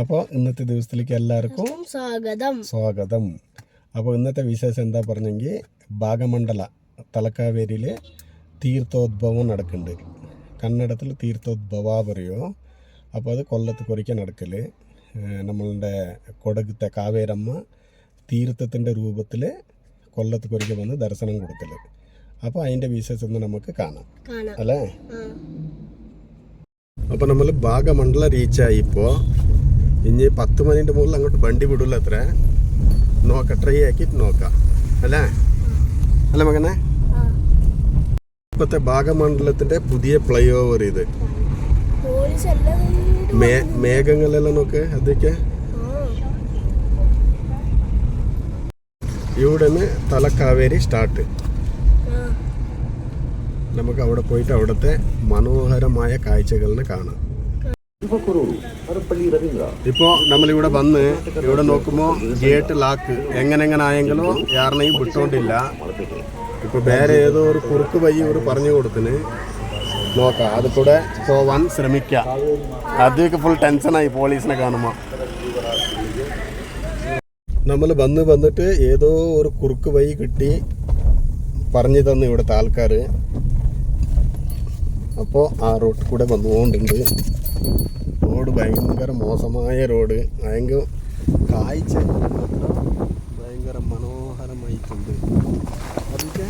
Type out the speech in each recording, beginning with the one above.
അപ്പോൾ ഇന്നത്തെ ദിവസത്തിലേക്ക് എല്ലാവർക്കും സ്വാഗതം. അപ്പോൾ ഇന്നത്തെ വിശേഷം എന്താ പറഞ്ഞെങ്കിൽ ഭാഗമണ്ഡല തലക്കാവേരിയിൽ തീർത്ഥോദ്ഭവം നടക്കുന്നുണ്ട്. കന്നഡത്തിൽ തീർത്ഥോദ്ഭവ പറയുമോ. അപ്പോൾ അത് കൊല്ലത്ത് കുറിക്കാൻ നടക്കൽ നമ്മളുടെ കൊടകത്തെ കാവേരമ്മ തീർത്ഥത്തിൻ്റെ രൂപത്തിൽ കൊല്ലത്ത് കുറിക്ക് വന്ന് ദർശനം കൊടുക്കൽ. അപ്പോൾ അതിൻ്റെ വിശേഷം നമുക്ക് കാണാം അല്ലേ. അപ്പോൾ നമ്മൾ ഭാഗമണ്ഡല റീച്ചായി. ഇപ്പോൾ ഇനി 10 മണിൻ്റെ മുകളിൽ അങ്ങോട്ട് വണ്ടി വിടില്ല. അത്ര നോക്കാം, ട്രൈ ആക്കിയിട്ട് നോക്കാം അല്ലേ അല്ല മകനെ. ഇപ്പോഴത്തെ ഭാഗമണ്ഡലത്തിൻ്റെ പുതിയ ഫ്ലൈ ഓവർ ഇത്. മേഘങ്ങളെല്ലാം നോക്ക്. അതൊക്കെ ഇവിടെ നിന്ന് തലക്കാവേരി സ്റ്റാർട്ട്. നമുക്ക് അവിടെ പോയിട്ട് അവിടുത്തെ മനോഹരമായ കാഴ്ചകളിന് കാണാം. ഇപ്പോൾ നമ്മളിവിടെ വന്ന് ഇവിടെ നോക്കുമ്പോൾ ഗേറ്റ് ലാക്ക് എങ്ങനെ ആയെങ്കിലോ യാറിനെയും വിട്ടോണ്ടില്ല. ഇപ്പോൾ വേറെ ഏതോ ഒരു കുറുക്ക് വഴി ഒരു പറഞ്ഞു കൊടുത്തിന് നോക്കാം, അത് കൂടെ പോവാൻ ശ്രമിക്കാം. അതൊക്കെ ഫുൾ ടെൻഷനായി പോലീസിനെ കാണുമ്പോൾ. നമ്മൾ വന്നിട്ട് ഏതോ ഒരു കുറുക്ക് വഴി കിട്ടി പറഞ്ഞു തന്നു ഇവിടുത്തെ ആൾക്കാർ. അപ്പോൾ ആ റോഡ് കൂടെ വന്നുകൊണ്ടുണ്ട്. റോഡ് ഭയങ്കര മോശമായ റോഡ്. ഭയങ്കര കാഴ്ച ഭയങ്കര മനോഹരമായിട്ടുണ്ട്. അതൊക്കെ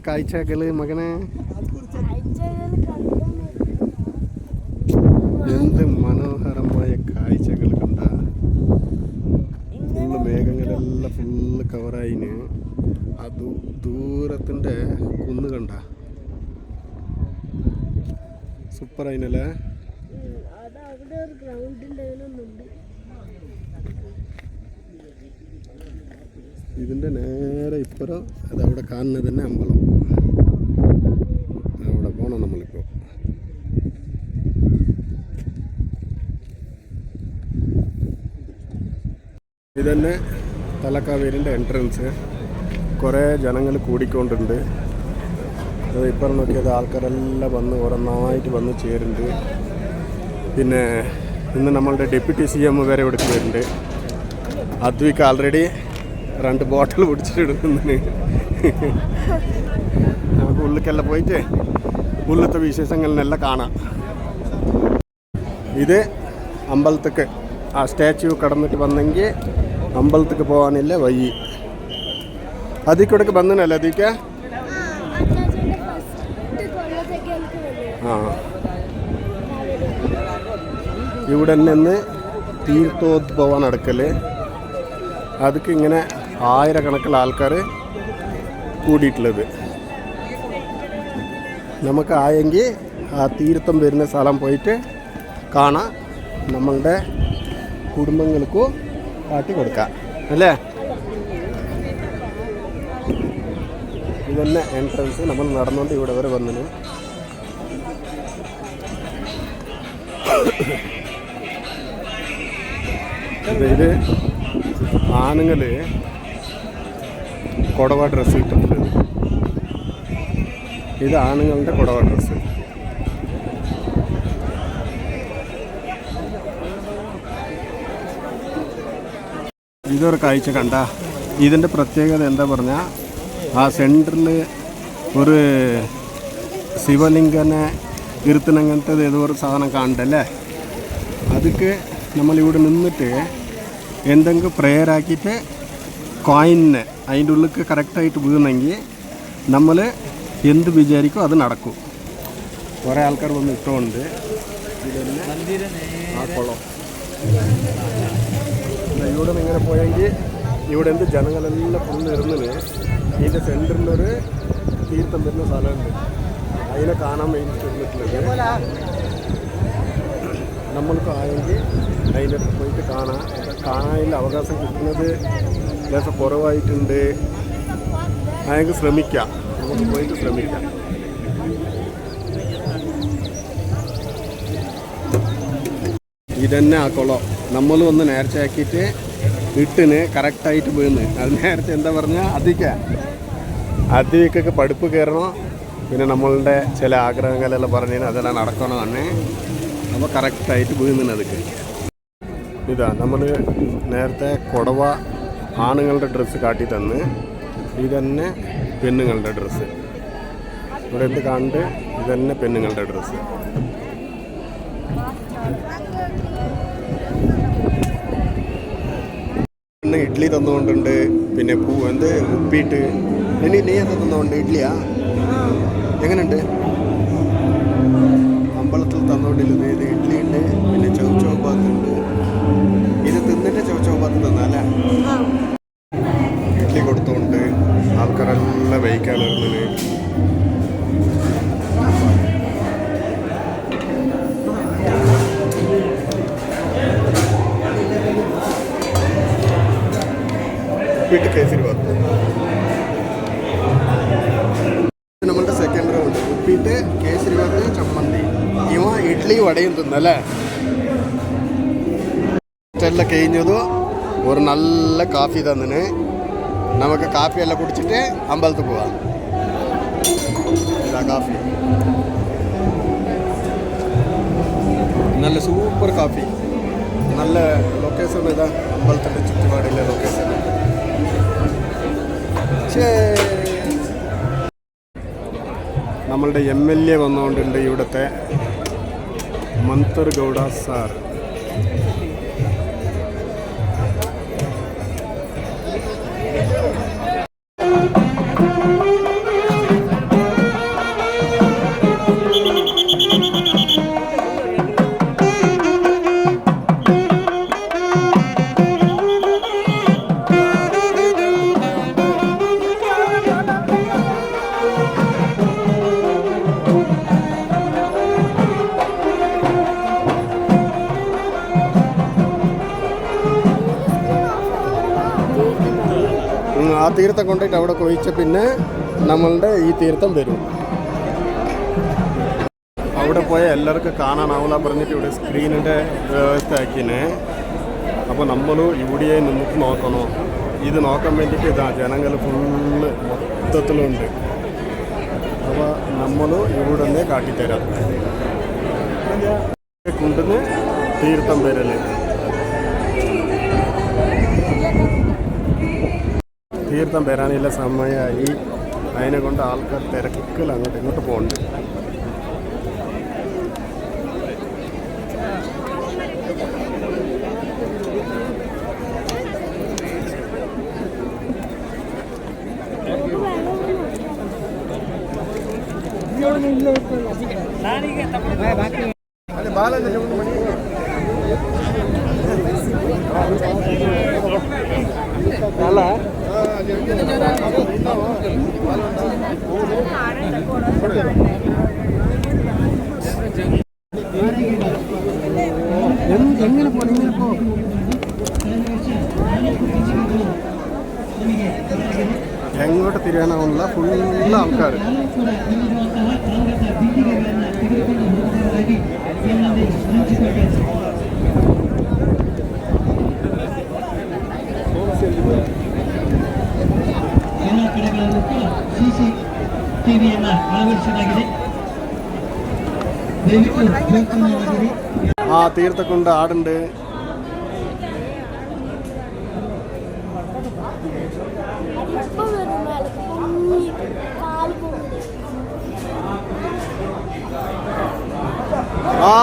കാഴ്ചകള് മകനെ എന്ത് മനോഹരമായ കാഴ്ചകൾ കണ്ട. ഫുള്ള് മേഘങ്ങളെല്ലാം ഫുള്ള് കവറായിന്. അത് ദൂരത്തിൻ്റെ കുന്ന് കണ്ട സൂപ്പറായിനല്ലേ. ഇതിൻ്റെ നേരെ ഇപ്പുറം അതവിടെ കാണുന്നത് തന്നെ അമ്പലം. അവിടെ പോകണം നമ്മളിപ്പോൾ. ഇതന്നെ തലക്കാവേരിൻ്റെ എൻട്രൻസ്. കുറേ ജനങ്ങൾ കൂടിക്കൊണ്ടുണ്ട്. അത് ഇപ്പം നോക്കിയത് ആൾക്കാരെല്ലാം വന്ന് ഓരോന്നായിട്ട് വന്ന് ചേരുന്നുണ്ട്. പിന്നെ ഇന്ന് നമ്മളുടെ ഡെപ്യൂട്ടി CM വരെ ഇവിടെ വരുന്നുണ്ട്. അദ്വിക്ക് ആൾറെഡി 2 ബോട്ടിൽ പിടിച്ചിടുന്നതിന്. നമുക്ക് ഉള്ളിക്കെല്ലാം പോയിട്ട് ഉള്ളത്തെ വിശേഷങ്ങളിനെല്ലാം കാണാം. ഇത് അമ്പലത്തേക്ക് ആ സ്റ്റാച്യു കടന്നിട്ട് വന്നെങ്കിൽ അമ്പലത്തേക്ക് പോകാനില്ല വഴി. അതിക്കൂടെ വന്നനല്ലേ അതിക്ക. ആ ഇവിടെ നിന്ന് തീർത്ഥോദ്ഭവം നടക്കൽ. അതൊക്കെ ഇങ്ങനെ ആയിരക്കണക്കിന് ആൾക്കാർ കൂടിയിട്ടുള്ളത്. നമുക്ക് ആയെങ്കിൽ ആ തീർത്ഥം വരുന്ന സ്ഥലം പോയിട്ട് കാണാം. നമ്മളുടെ കുടുംബങ്ങൾക്കും കാട്ടി കൊടുക്കാം അല്ലേ. ഇതന്നെ എൻട്രൻസ്. നമ്മൾ നടന്നുകൊണ്ട് ഇവിടെ വരെ വന്നിന്. ഇത് ആണുങ്ങൾ കുടവ ഡ്രസ്സ് ഇട്ടിട്ടുള്ളത്. ഇത് ആണുങ്ങളുടെ കുടവ ഡ്രസ്സ്. ഇതൊരു കാഴ്ച കണ്ട. ഇതിൻ്റെ പ്രത്യേകത എന്താ പറഞ്ഞാൽ ആ സെൻറ്ററിൽ ഒരു ശിവലിംഗനെ ഇരുത്തനങ്ങനത്തത് ഏതോ ഒരു സാധനം കാണണ്ടല്ലേ. അതൊക്കെ നമ്മളിവിടെ നിന്നിട്ട് എന്തെങ്കിലും പ്രെയർ ആക്കിയിട്ട് കോയിനെ അതിൻ്റെ ഉള്ളിലേക്ക് കറക്റ്റായിട്ട് വീണെങ്കിൽ നമ്മൾ എന്ത് വിചാരിക്കും അത് നടക്കും. കുറേ ആൾക്കാർ വന്ന് ഇട്ടുകൊണ്ട് ആ കുളം ഇവിടെ നിന്ന് ഇങ്ങനെ പോയെങ്കിൽ ഇവിടെ എന്ത് ജനങ്ങളെല്ലാം ഫുള്ള് ഇരുന്നിന്. ഇതിൻ്റെ സെൻറ്ററിലൊരു തീർത്ഥം വരുന്ന സ്ഥലമുണ്ട്. അതിനെ കാണാൻ വേണ്ടി ഇരുന്നിട്ടുള്ളത്. നമ്മൾക്ക് ആയെങ്കിൽ അതിൻ്റെ അടുത്ത് പോയിട്ട് കാണാനുള്ള അവകാശം കിട്ടുന്നത് ലേശം കുറവായിട്ടുണ്ട്. അയാൾക്ക് ശ്രമിക്കാം, നമുക്ക് പോയിട്ട് ശ്രമിക്കാം. ഇതന്നെ ആ കുളം നമ്മൾ ഒന്ന് നേർച്ചയാക്കിയിട്ട് ഇട്ടിന് കറക്റ്റായിട്ട് വീണ്. അത് നേരത്തെ എന്താ പറഞ്ഞാൽ അധികം അതിലേക്കൊക്കെ പഠിപ്പ് കയറണം. പിന്നെ നമ്മളുടെ ചില ആഗ്രഹങ്ങളെല്ലാം പറഞ്ഞു അതെല്ലാം നടക്കണം തന്നെ. അപ്പോൾ കറക്റ്റായിട്ട് വീഴുന്നുണ്ട് അതൊക്കെ. ഇതാ നമ്മൾ നേരത്തെ കുടവ ആണുങ്ങളുടെ ഡ്രസ്സ് കാട്ടി തന്ന്, ഇതന്നെ പെണ്ണുങ്ങളുടെ ഡ്രസ്സ്. ഇവിടെ എന്ത് കണ്ട് ഇതന്നെ പെണ്ണുങ്ങളുടെ ഡ്രസ്സ്. പിന്നെ ഇഡ്ഡലി തന്നുകൊണ്ടുണ്ട്. പിന്നെ എന്ത് ഉപ്പിട്ട് നീ എന്താ തന്നുകൊണ്ട് ഇഡ്ഡലിയാ എങ്ങനെയുണ്ട്? അമ്പലത്തിൽ തന്നുകൊണ്ടിരുന്നത് ഇത് ഇഡ്ഡലി ഉണ്ട്. പിന്നെ ചൗചൗബാത്ത് ഉണ്ട്. ഇത് തിന്നിട്ട് ചൗചൗബാത്ത് തന്നല്ലേ? ഇഡ്ഡലി കൊടുത്തുകൊണ്ട് ആൾക്കാരെല്ലാം വഹിക്കാൻ വരുന്നത്. ഉപ്പിട്ട് കേസരി ബാത്ത് നമ്മളുടെ സെക്കൻഡ് റൗണ്ട്. ഉപ്പിട്ട് കേസരി ബാത്ത് ചമ്മന്തി. ഇവ ഇഡ്ഡലി വടയും തിന്നല്ലേ? എല്ലാം കഴിഞ്ഞതോ ഒരു നല്ല കാഫി തന്നിന്. നമുക്ക് കാപ്പിയെല്ലാം കുടിച്ചിട്ട് അമ്പലത്തിൽ പോവാം. ഇതാ കാഫി, നല്ല സൂപ്പർ കാഫി. നല്ല ലൊക്കേഷൻ ഇതാ അമ്പലത്തിൻ്റെ ചുറ്റുപാടിലെ ലൊക്കേഷൻ. നമ്മളുടെ MLA വന്നുകൊണ്ടുണ്ട്, ഇവിടുത്തെ മന്തർ ഗൗഡ സാർ. ആ തീർത്ഥം കൊണ്ടിട്ട് അവിടെ കൊഴിച്ച പിന്നെ നമ്മളുടെ ഈ തീർത്ഥം വരും. അവിടെ പോയ എല്ലാവർക്കും കാണാനാവില്ല പറഞ്ഞിട്ട് ഇവിടെ സ്ക്രീനിൻ്റെ വ്യവസ്ഥ ആക്കിനെ. അപ്പോൾ നമ്മൾ ഇവിടെ നിന്നിട്ട് നോക്കണം. ഇത് നോക്കാൻ വേണ്ടിയിട്ട് ഇതാ ജനങ്ങൾ ഫുള്ള് മൊത്തത്തിലുണ്ട്. അപ്പോൾ നമ്മൾ ഇവിടെ നിന്ന് കാട്ടിത്തരാം. കൊണ്ടുവന്ന് തീർത്ഥം വരല്. തീർത്ഥം വരാനുള്ള സമയമായി. അതിനെ കൊണ്ട് ആൾക്കാർ തിരക്കിൽ അങ്ങോട്ട് ഇങ്ങോട്ട് പോകുന്നുണ്ട്. എങ്ങനെ പോ എങ്ങോട്ട് തിരിയാനാവുന്നില്ല. ഫുള്ള് ആൾക്കാർ. ആ തീർത്ഥക്കൊണ്ട് ആടുണ്ട്. ആ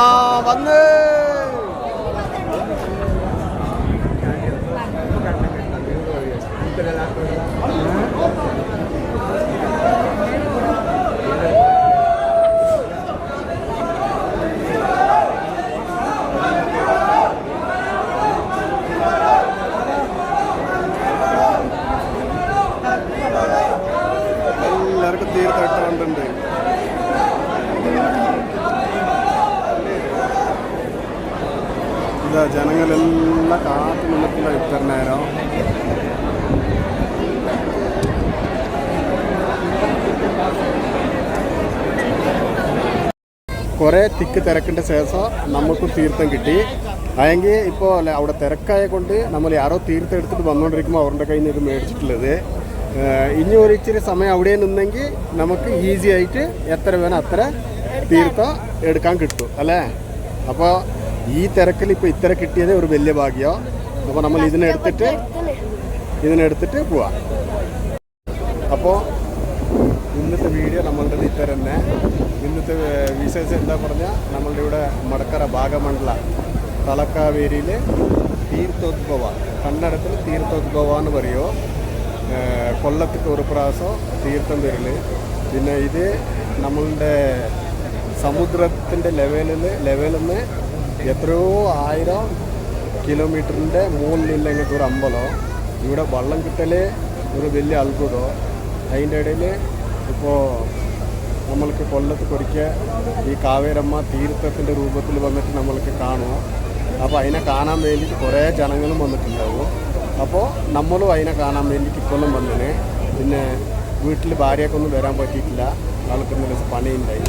വന്ന് എല്ലാവർക്കും തീർത്ഥമായിട്ടുണ്ട്. ഇതാ ജനങ്ങളെല്ലാം കാത്തു നിന്നിട്ടുള്ള ഇത്ര നേരം. കുറേ തിരക്കിൻ്റെ ശേഷം നമുക്ക് തീർത്ഥം കിട്ടി. അല്ലെങ്കിൽ ഇപ്പോൾ അവിടെ തിരക്കായ കൊണ്ട് നമ്മൾ ആരോ തീർത്ഥം എടുത്തിട്ട് വന്നുകൊണ്ടിരിക്കുമ്പോൾ അവരുടെ കയ്യിൽ നിന്ന് ഇത് മേടിച്ചിട്ടുള്ളത്. ഇനി ഒരു ഇച്ചിരി സമയം അവിടെ നിന്നെങ്കിൽ നമുക്ക് ഈസി ആയിട്ട് എത്ര വേണം അത്ര തീർത്ഥം എടുക്കാൻ കിട്ടും അല്ലേ. അപ്പോൾ ഈ തിരക്കിൽ ഇപ്പോൾ ഇത്ര കിട്ടിയത് ഒരു വലിയ ഭാഗ്യം. അപ്പോൾ നമ്മൾ ഇതിനെടുത്തിട്ട് പോവാം. അപ്പോൾ ഇന്നത്തെ വീഡിയോ നമ്മളുടെ ഇത്ര തന്നെ. ഇന്നത്തെ വിശേഷം എന്താ പറഞ്ഞാൽ നമ്മളുടെ ഇവിടെ മടക്കര ഭാഗമണ്ഡല തലക്കാവേരിയിൽ തീർത്ഥോദ്ഭവ, കന്നഡത്തിൽ തീർത്ഥോദ്ഭവ എന്ന് പറയുമോ. കൊല്ലത്തിക്ക് ഒരു പ്രാവശ്യം തീർത്ഥം വരൽ. പിന്നെ ഇത് നമ്മളുടെ സമുദ്രത്തിൻ്റെ ലെവലിൽ നിന്ന് എത്രയോ 1000 കിലോമീറ്ററിൻ്റെ മുകളിലില്ലെങ്കിൽ ഒരു അമ്പലം. ഇവിടെ വെള്ളം കിട്ടലേ ഒരു വലിയ അത്ഭുതം. അതിൻ്റെ ഇടയിൽ ഇപ്പോൾ നമ്മൾക്ക് കൊല്ലത്തൊരിക്കൽ ഈ കാവേരമ്മ തീർത്ഥത്തിൻ്റെ രൂപത്തിൽ വന്നിട്ട് നമ്മൾക്ക് കാണും. അപ്പോൾ അതിനെ കാണാൻ വേണ്ടിയിട്ട് കുറേ ജനങ്ങളും വന്നിട്ടുണ്ടാവും. അപ്പോൾ നമ്മളും അതിനെ കാണാൻ വേണ്ടിയിട്ട് ഇക്കൊല്ലം വന്നതിന്. പിന്നെ വീട്ടിൽ ഭാര്യക്കൊന്നും വരാൻ പറ്റിയിട്ടില്ല, ആൾക്ക് നല്ല പണിയുണ്ടായി.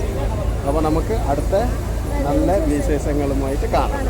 അപ്പോൾ നമുക്ക് അടുത്ത നല്ല വിശേഷങ്ങളുമായിട്ട് കാണാം.